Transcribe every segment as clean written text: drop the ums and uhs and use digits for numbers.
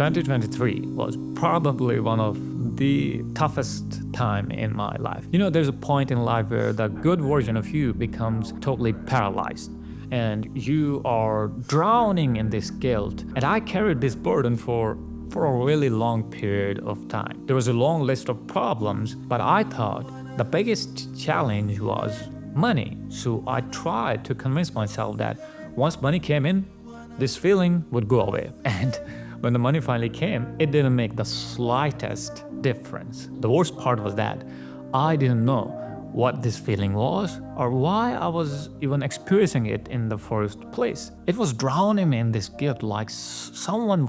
2023 was probably one of the toughest time in my life. You know, there's a point in life where the good version of you becomes totally paralyzed and you are drowning in this guilt. And I carried this burden for a really long period of time. There was a long list of problems, but I thought the biggest challenge was money. So I tried to convince myself that once money came in, this feeling would go away. And when the money finally came, it didn't make the slightest difference. The worst part was that I didn't know what this feeling was or why I was even experiencing it in the first place. It was drowning me in this guilt, like someone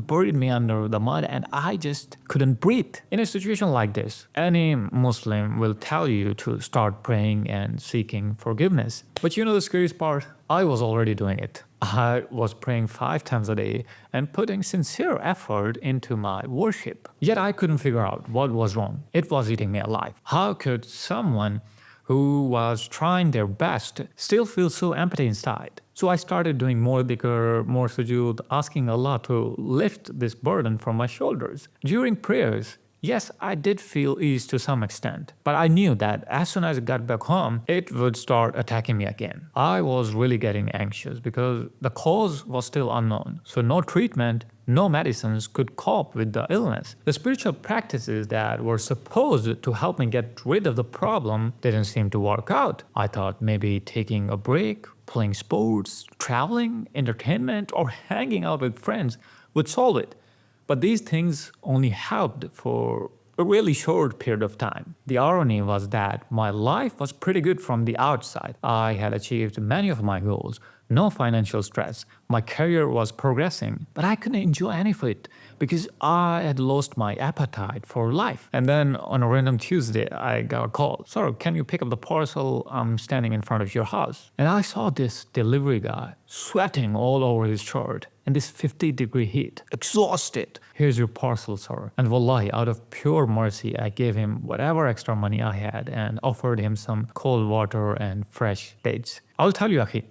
buried me under the mud and I just couldn't breathe. In a situation like this, any Muslim will tell you to start praying and seeking forgiveness. But you know the scariest part? I was already doing it. I was praying 5 times a day and putting sincere effort into my worship. Yet I couldn't figure out what was wrong. It was eating me alive. How could someone who was trying their best still feel so empty inside? So I started doing more dhikr, more sujood, asking Allah to lift this burden from my shoulders. During prayers, yes, I did feel ease to some extent, but I knew that as soon as I got back home, it would start attacking me again. I was really getting anxious because the cause was still unknown, so no treatment, no medicines could cope with the illness. The spiritual practices that were supposed to help me get rid of the problem didn't seem to work out. I thought maybe taking a break, playing sports, traveling, entertainment, or hanging out with friends would solve it. But these things only helped for a really short period of time. The irony was that my life was pretty good from the outside. I had achieved many of my goals, no financial stress, my career was progressing, but I couldn't enjoy any of it because I had lost my appetite for life. And then on a random Tuesday, I got a call. "Sir, can you pick up the parcel? I'm standing in front of your house." And I saw this delivery guy sweating all over his shirt in this 50-degree heat, exhausted. "Here's your parcel, sir." And wallahi, out of pure mercy, I gave him whatever extra money I had and offered him some cold water and fresh dates. I'll tell you, Akhi,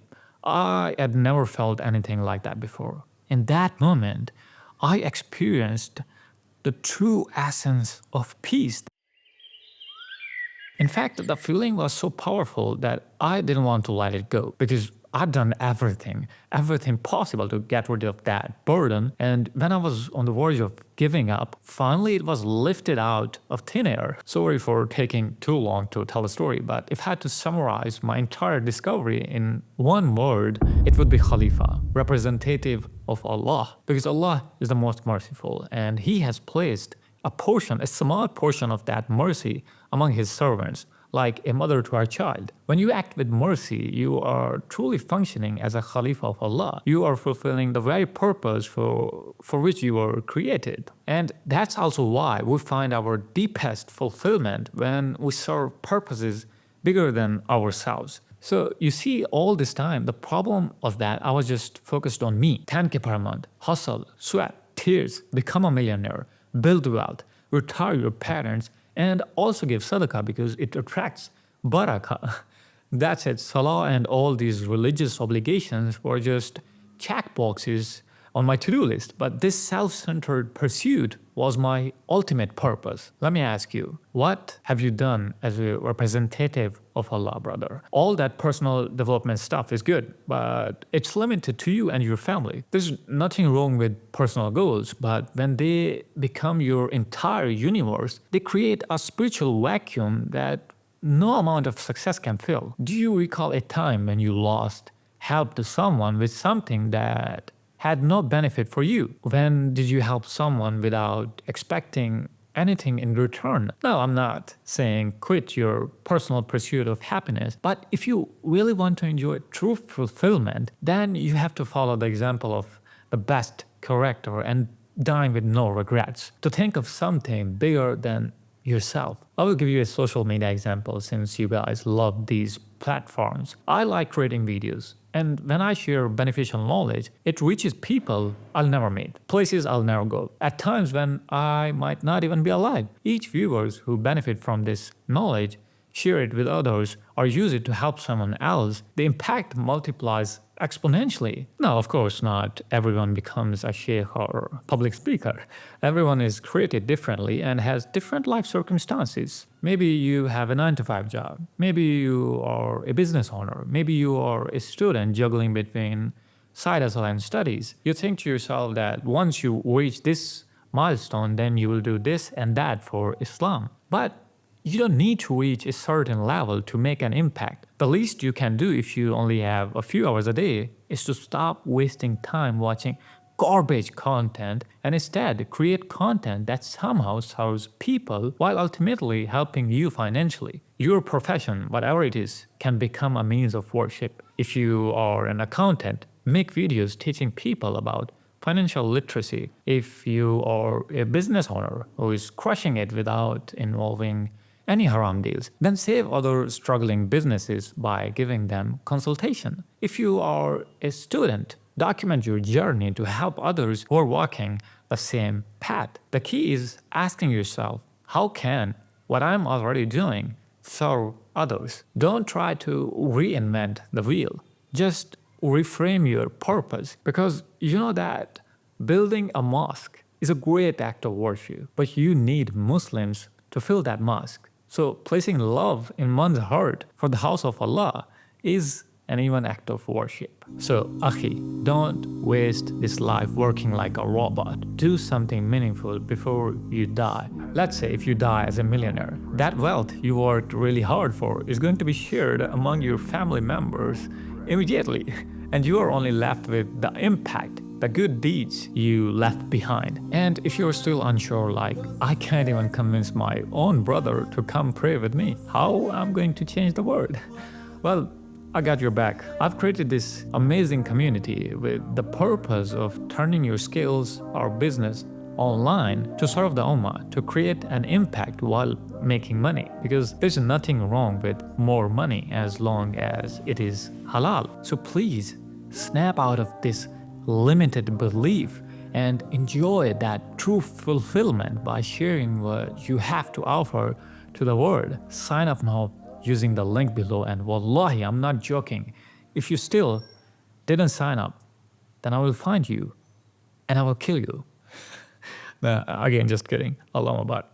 I had never felt anything like that before. In that moment, I experienced the true essence of peace. In fact, the feeling was so powerful that I didn't want to let it go because I'd done everything possible to get rid of that burden. And when I was on the verge of giving up, finally it was lifted out of thin air. Sorry for taking too long to tell the story, but if I had to summarize my entire discovery in one word, it would be Khalifa, representative of Allah. Because Allah is the most merciful and He has placed a small portion of that mercy among His servants, like a mother to her child. When you act with mercy, you are truly functioning as a Khalifa of Allah. You are fulfilling the very purpose for which you were created. And that's also why we find our deepest fulfillment when we serve purposes bigger than ourselves. So you see, all this time, the problem was that I was just focused on me. 10K per month, hustle, sweat, tears, become a millionaire, build wealth, retire your parents, and also give sadaqah because it attracts barakah. That's it. Salah and all these religious obligations were just checkboxes on my to-do list. But this self-centered pursuit was my ultimate purpose. Let me ask you, what have you done as a representative of Allah, brother? All that personal development stuff is good, but it's limited to you and your family. There's nothing wrong with personal goals, but when they become your entire universe, they create a spiritual vacuum that no amount of success can fill. Do you recall a time when you lost help to someone with something that had no benefit for you? When did you help someone without expecting anything in return? No, I'm not saying quit your personal pursuit of happiness, but if you really want to enjoy true fulfillment, then you have to follow the example of the best character and dying with no regrets. To think of something bigger than yourself. I will give you a social media example since you guys love these platforms. I like creating videos. And when I share beneficial knowledge, it reaches people I'll never meet, places I'll never go, at times when I might not even be alive. Each viewers who benefit from this knowledge share it with others or use it to help someone else, the impact multiplies exponentially. No, of course not. Everyone becomes a sheikh or public speaker. Everyone is created differently and has different life circumstances. Maybe you have a 9 to 5 job. Maybe you are a business owner. Maybe you are a student juggling between side hustle and studies. You think to yourself that once you reach this milestone, then you will do this and that for Islam. But you don't need to reach a certain level to make an impact. The least you can do if you only have a few hours a day is to stop wasting time watching garbage content and instead create content that somehow serves people while ultimately helping you financially. Your profession, whatever it is, can become a means of worship. If you are an accountant, make videos teaching people about financial literacy. If you are a business owner who is crushing it without involving any haram deals, then save other struggling businesses by giving them consultation. If you are a student, document your journey to help others who are walking the same path. The key is asking yourself, how can what I'm already doing serve others? Don't try to reinvent the wheel. Just reframe your purpose, because you know that building a mosque is a great act of worship, but you need Muslims to fill that mosque. So placing love in one's heart for the house of Allah is an even act of worship. So, Akhi, don't waste this life working like a robot. Do something meaningful before you die. Let's say if you die as a millionaire, that wealth you worked really hard for is going to be shared among your family members immediately, and you are only left with the impact, the good deeds you left behind. And if you're still unsure, like, I can't even convince my own brother to come pray with me, how I'm going to change the world? Well, I got your back. I've created this amazing community with the purpose of turning your skills or business online to serve the Ummah, to create an impact while making money. Because there's nothing wrong with more money as long as it is halal. So please snap out of this limited belief and enjoy that true fulfillment by sharing what you have to offer to the world. Sign up now using the link below, and wallahi, I'm not joking. If you still didn't sign up, then I will find you and I will kill you. Again, just kidding. Allah Mubarak.